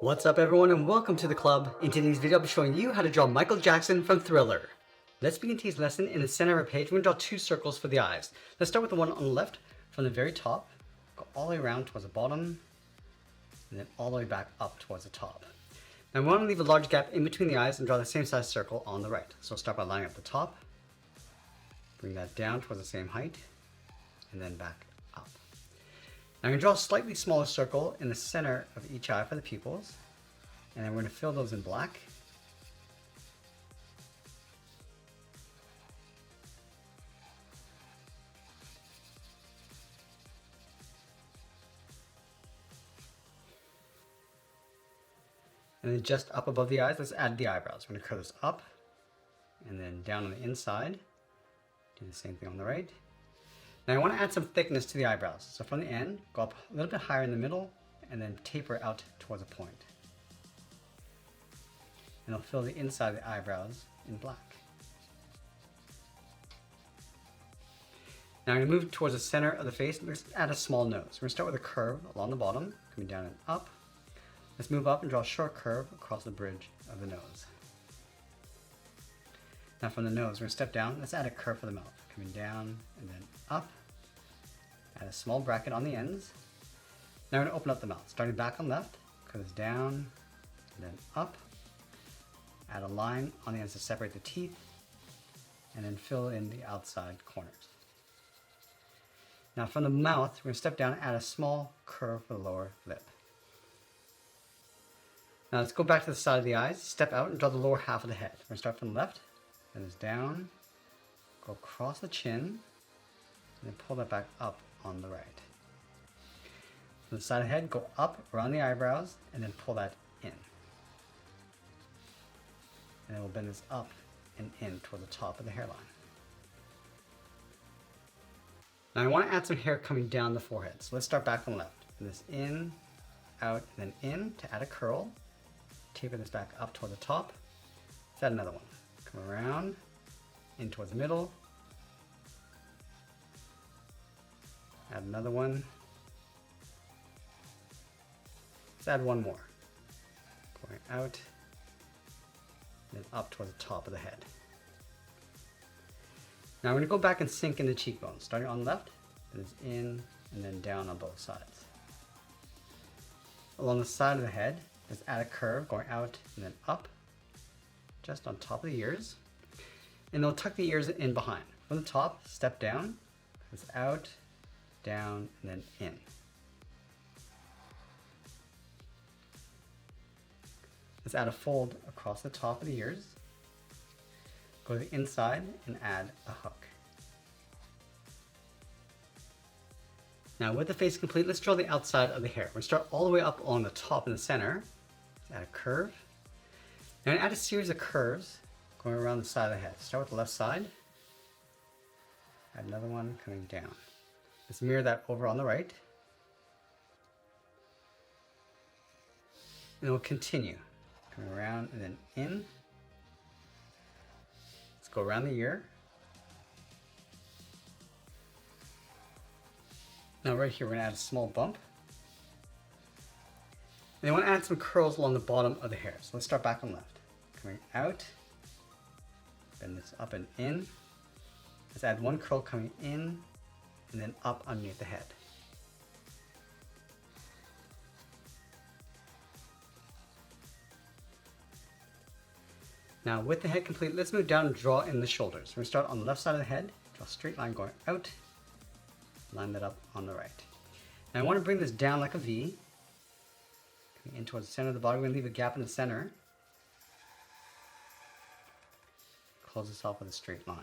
What's up everyone and welcome to the club. In today's video I'll be showing you how to draw Michael Jackson from Thriller. Let's begin today's lesson. In the center of our page we're going to draw two circles for the eyes. Let's start with the one on the left from the very top. Go all the way around towards the bottom and then all the way back up towards the top. Now we want to leave a large gap in between the eyes and draw the same size circle on the right. So we'll start by lining up the top, bring that down towards the same height and then back up. Now I'm going to draw a slightly smaller circle in the center of each eye for the pupils, and then we're going to fill those in black. And then just up above the eyes, let's add the eyebrows. We're going to curve this up and then down on the inside. Do the same thing on the right. Now I want to add some thickness to the eyebrows. So from the end, go up a little bit higher in the middle and then taper out towards a point. And I'll fill the inside of the eyebrows in black. Now I'm going to move towards the center of the face. Let's add a small nose. We're going to start with a curve along the bottom, coming down and up. Let's move up and draw a short curve across the bridge of the nose. Now from the nose, we're going to step down. Let's add a curve for the mouth, coming down and then up. Add a small bracket on the ends. Now we're going to open up the mouth, starting back on left, curve this down and then up. Add a line on the ends to separate the teeth, and then fill in the outside corners. Now from the mouth, we're going to step down and add a small curve for the lower lip. Now let's go back to the side of the eyes, step out and draw the lower half of the head. We're going to start from the left, bend this down, go across the chin, and then pull that back up on the right. From the side of the head, go up around the eyebrows, and then pull that in. And then we'll bend this up and in toward the top of the hairline. Now I want to add some hair coming down the forehead. So let's start back from the left. Bend this in, out, and then in to add a curl. Taper this back up toward the top. Let's add another one. Come around, in towards the middle. Add another one. Let's add one more. Going out, and then up towards the top of the head. Now we're going to go back and sink in the cheekbones. Starting on the left, and it's in and then down on both sides. Along the side of the head, let's add a curve going out and then up, just on top of the ears. And then we'll tuck the ears in behind. From the top, step down, it's out, down, and then in. Let's add a fold across the top of the ears. Go to the inside and add a hook. Now with the face complete, let's draw the outside of the hair. We're going to start all the way up on the top in the center. Let's add a curve. Now add a series of curves going around the side of the head. Start with the left side. Add another one coming down. Let's mirror that over on the right. And we'll continue. Coming around and then in. Let's go around the ear. Now right here we're going to add a small bump. And I want to add some curls along the bottom of the hair. So let's start back on left. Coming out. Bend this up and in. Let's add one curl coming in and then up underneath the head. Now with the head complete, let's move down and draw in the shoulders. We're going to start on the left side of the head, draw a straight line going out, line that up on the right. Now I want to bring this down like a V, coming in towards the center of the body. We're going to leave a gap in the center. Close this off with a straight line.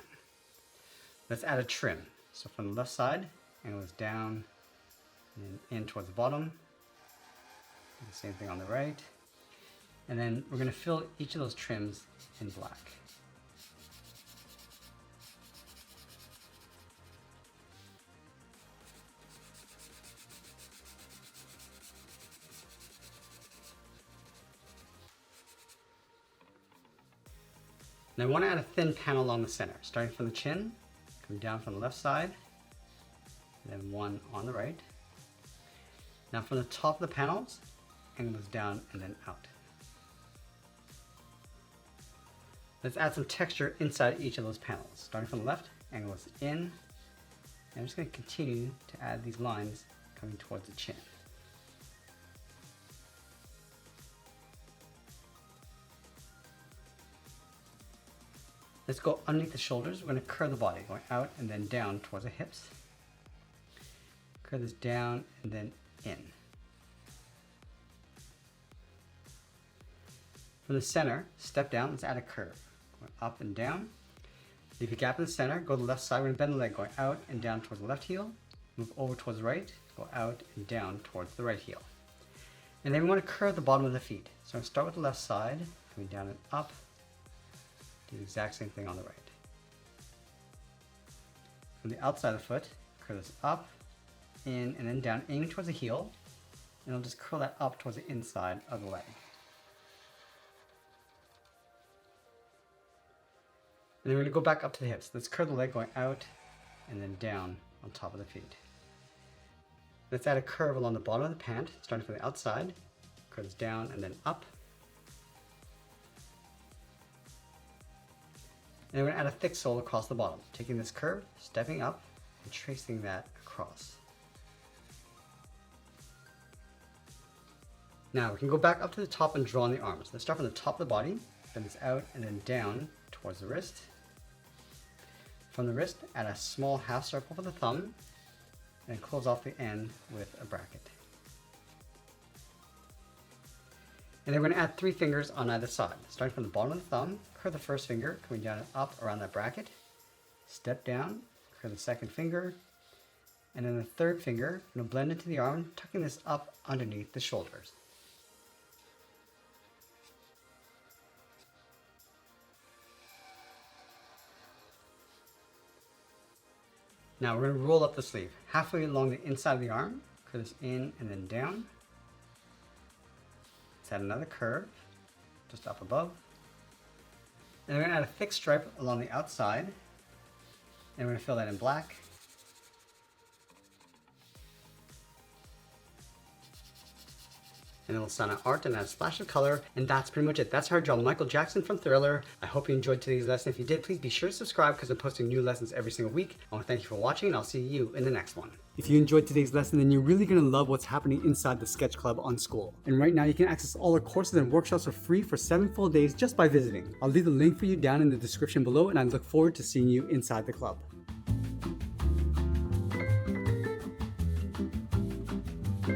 Let's add a trim. So from the left side, and it goes down and in towards the bottom. Do the same thing on the right. And then we're going to fill each of those trims in black. And I want to add a thin panel along the center, starting from the chin, coming down from the left side, and then one on the right. Now from the top of the panels, angle this down and then out. Let's add some texture inside each of those panels. Starting from the left, angle this in. And I'm just going to continue to add these lines coming towards the chin. Let's go underneath the shoulders. We're going to curve the body, going out and then down towards the hips. Curve this down and then in. From the center, step down, let's add a curve. Going up and down. Leave a gap in the center, go to the left side, we're going to bend the leg, going out and down towards the left heel. Move over towards the right, go out and down towards the right heel. And then we want to curve the bottom of the feet. So I'm going to start with the left side, coming down and up. Do the exact same thing on the right. From the outside of the foot, curl this up, in, and then down, aiming towards the heel. And I'll just curl that up towards the inside of the leg. And then we're going to go back up to the hips. Let's curl the leg going out and then down on top of the feet. Let's add a curve along the bottom of the pant, starting from the outside. Curl this down and then up. And then we're going to add a thick sole across the bottom, taking this curve, stepping up, and tracing that across. Now we can go back up to the top and draw on the arms. Let's start from the top of the body, bend this out and then down towards the wrist. From the wrist, add a small half circle for the thumb, and close off the end with a bracket. And then we're going to add 3 fingers on either side. Starting from the bottom of the thumb, curve the first finger, coming down and up around that bracket. Step down, curve the second finger, and then the third finger, I'm going to blend into the arm, tucking this up underneath the shoulders. Now we're going to roll up the sleeve, halfway along the inside of the arm, curve this in and then down. Let's add another curve, just up above. And we're going to add a thick stripe along the outside. And we're going to fill that in black. And then we'll sign out art and add a splash of color. And that's pretty much it. That's how I draw Michael Jackson from Thriller. I hope you enjoyed today's lesson. If you did, please be sure to subscribe because I'm posting new lessons every single week. I want to thank you for watching and I'll see you in the next one. If you enjoyed today's lesson, then you're really going to love what's happening inside the Sketch Club on School. And right now you can access all our courses and workshops for free for 7 full days just by visiting. I'll leave the link for you down in the description below and I look forward to seeing you inside the club.